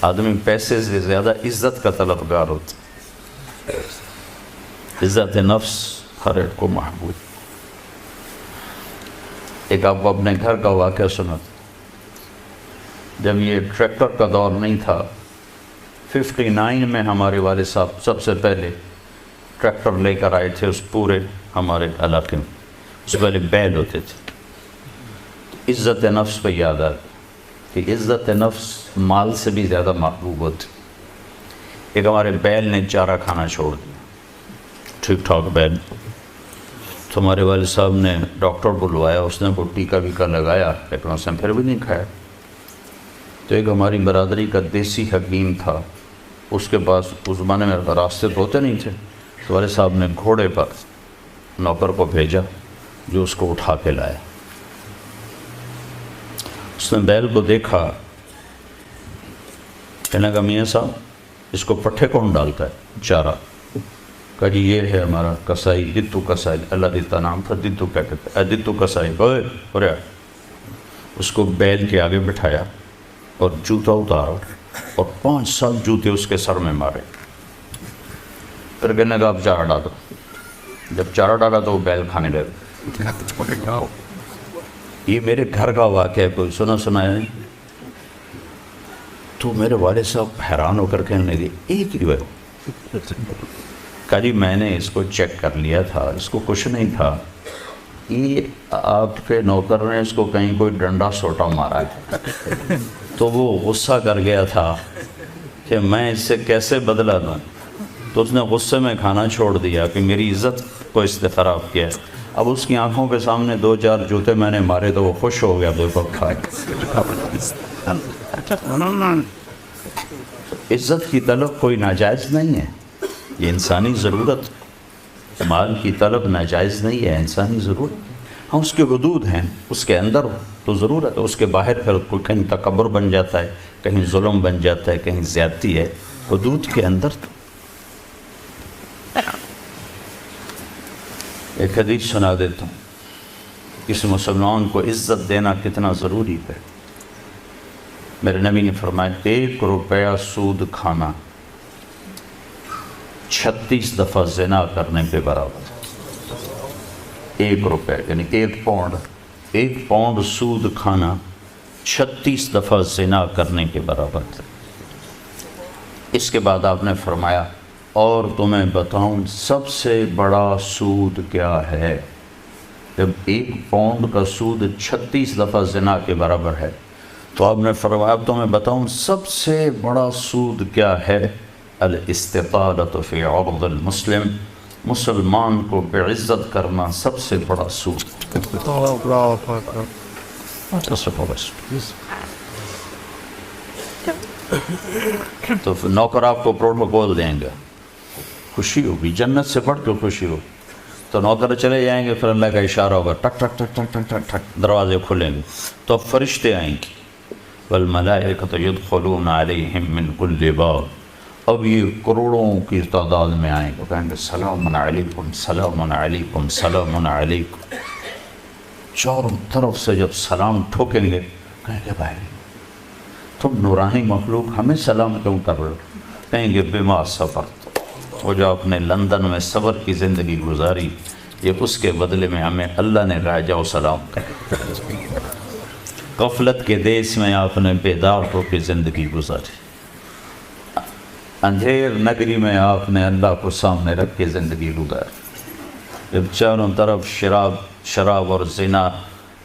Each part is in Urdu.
آدمی پیسے سے زیادہ عزت کا طلبگار ہوتا ہے. عزت نفس ہر ایک کو محبوب. ایک آپ کو اپنے گھر کا واقعہ سنا تھا. جب یہ ٹریکٹر کا دور نہیں تھا، 59 میں ہمارے والد صاحب سب سے پہلے ٹریکٹر لے کر آئے تھے اس پورے ہمارے علاقے میں. اس سے پہلے بیل ہوتے تھے. عزت نفس پہ یاد آتا کہ عزت نفس مال سے بھی زیادہ محبوب ہوتی. ایک ہمارے بیل نے چارہ کھانا چھوڑ دیا، ٹھیک ٹھاک بیل. تو ہمارے والد صاحب نے ڈاکٹر بلوایا، اس نے وہ ٹیکا ویکا لگایا، لیکن اس نے پھر بھی نہیں کھایا. تو ایک ہماری برادری کا دیسی حکیم تھا، اس کے پاس اس زمانے میں راستے تو ہوتے نہیں تھے. تو والد صاحب نے گھوڑے پر نوکر کو بھیجا جو اس کو اٹھا کے لایا. اس نے بیل کو دیکھا، کہنے لگا میاں صاحب اس کو پٹھے کون ڈالتا ہے چارہ؟ کہا جی یہ ہے ہمارا کسائی، دتو کسائی. اللہ دیتا نام تھا، دتو کیا کہتے ہیں، دتو کسائی. اس کو بیل کے آگے بٹھایا اور جوتا اتارا اور 5 سال جوتے اس کے سر میں مارے. پھر کہنے لگا اب چارہ ڈالو. جب چارہ ڈالا تو وہ بیل کھانے لگا. یہ میرے گھر کا واقعہ ہے، کوئی سنا ہے نہیں. تو میرے والد صاحب حیران ہو کر کہنے لگے ایک ہی ہے. کہا جی میں نے اس کو چیک کر لیا تھا، اس کو کچھ نہیں تھا. یہ آپ کے نوکر نے اس کو کہیں کوئی ڈنڈا سوٹا مارا ہے. تو وہ غصہ کر گیا تھا کہ میں اس سے کیسے بدلہ دوں. تو اس نے غصے میں کھانا چھوڑ دیا کہ میری عزت کو اس نے خراب کیا. اب اس کی آنکھوں کے سامنے 2-4 جوتے میں نے مارے تو وہ خوش ہو گیا. عزت کی طلب کوئی ناجائز نہیں ہے، یہ انسانی ضرورت. مال کی طلب ناجائز نہیں ہے، انسانی ضرورت. ہاں اس کے حدود ہیں، اس کے اندر تو ضرورت ہے، اس کے باہر پھر کوئی کہیں تکبر بن جاتا ہے، کہیں ظلم بن جاتا ہے، کہیں زیادتی ہے. حدود کے اندر تو. ایک حدیث سنا دیتا ہوں، کسی مسلمان کو عزت دینا کتنا ضروری ہے. میرے نبی نے فرمایا 1 روپیہ سود کھانا 36 دفعہ زنا کرنے کے برابر. 1 روپیہ یعنی 1 پاؤنڈ سود کھانا 36 دفعہ زنا کرنے کے برابر. اس کے بعد آپ نے فرمایا اور تمہیں بتاؤں سب سے بڑا سود کیا ہے؟ جب 1 پاؤنڈ کا سود 36 دفعہ زنا کے برابر ہے تو آپ نے فرمایا اب تمہیں بتاؤں سب سے بڑا سود کیا ہے؟ الاستطالۃ فی عرض المسلم، مسلمان کو بعزت کرنا سب سے بڑا سود. تو نوکر آپ کو پروٹوکول دیں گے، خوشی ہوگی، جنت سے بڑھ کے خوشی ہوگی. تو نوکر چلے جائیں گے، پھر اللہ کا اشارہ ہوگا، ٹک ٹک ٹک ٹک ٹک ٹک ٹک دروازے کھلیں گے تو فرشتے آئیں گے. والملائکۃ یدخلون علیہم من کل باب. اب یہ کروڑوں کی تعداد میں آئیں گے، کہیں گے سلام علیکم سلام علیکم سلام علیکم. چاروں طرف سے جب سلام ٹھوکیں گے کہیں گے بھائی تم نورانی مخلوق ہمیں سلام کیوں کر رہے ہو؟ کہیں گے بما صبرت، وہ جو آپ نے لندن میں صبر کی زندگی گزاری، یہ اس کے بدلے میں ہمیں اللہ نے کہا جاؤ سلام کر. غفلت کے دیس میں آپ نے بیدار ہو کے زندگی گزاری، اندھیر نگری میں آپ نے اللہ کو سامنے رکھ کے زندگی گزاری. جب چاروں طرف شراب اور زنا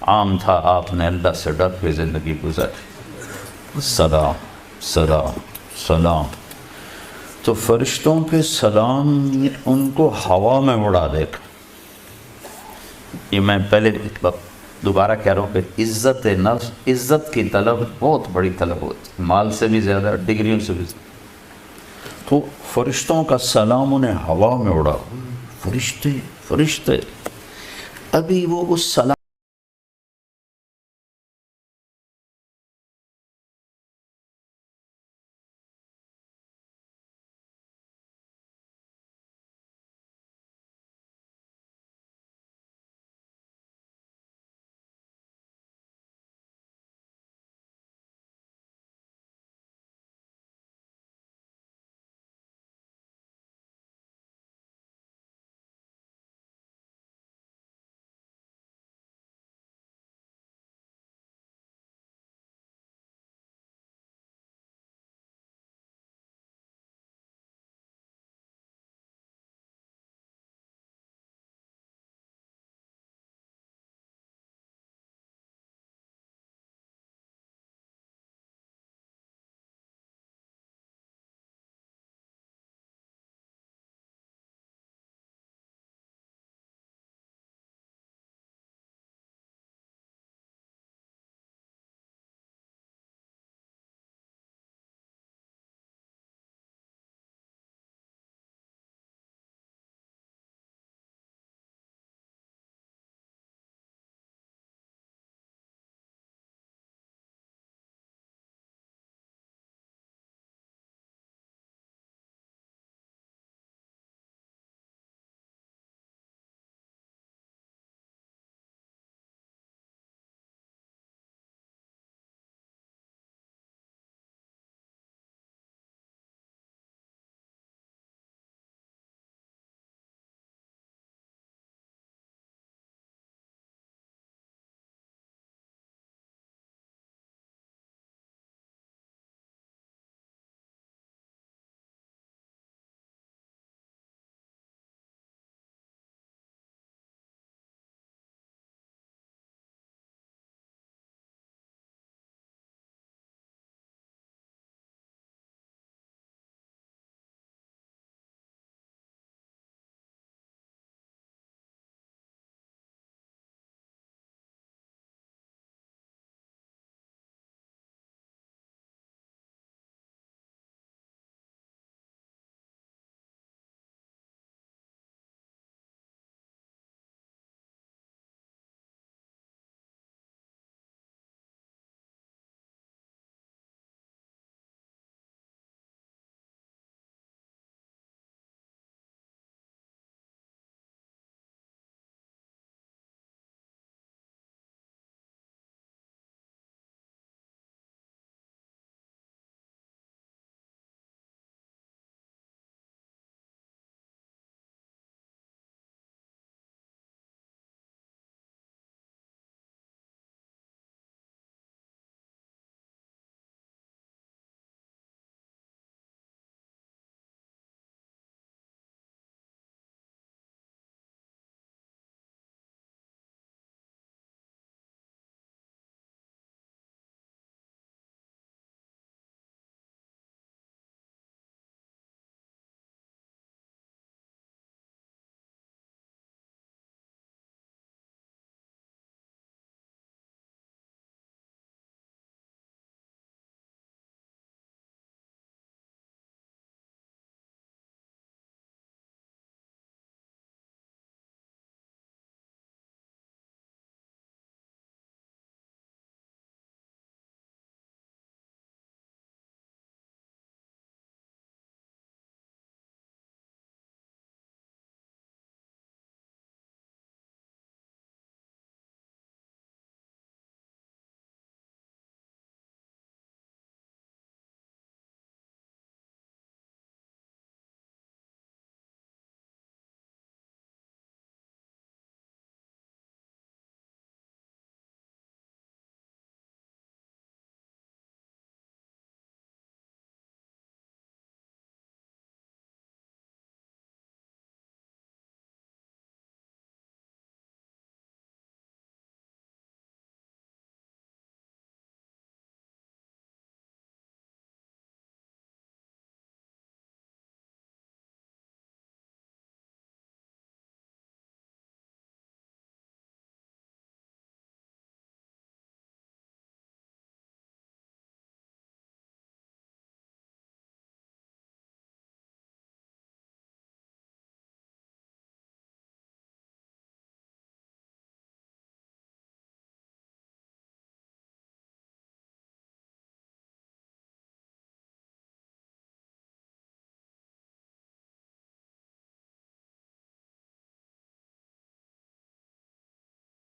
عام تھا، آپ نے اللہ سے ڈر کے زندگی گزاری. سلام سلام سلام. تو فرشتوں کے سلام ان کو ہوا میں اڑا دے گا. یہ میں پہلے دوبارہ کہہ رہا ہوں کہ عزت نفس، عزت کی طلب بہت بڑی طلب ہوتی ہے، مال سے بھی زیادہ، ڈگریوں سے بھی زیادہ. تو فرشتوں کا سلام انہیں ہوا میں اڑا. فرشتے ابھی وہ اس سلام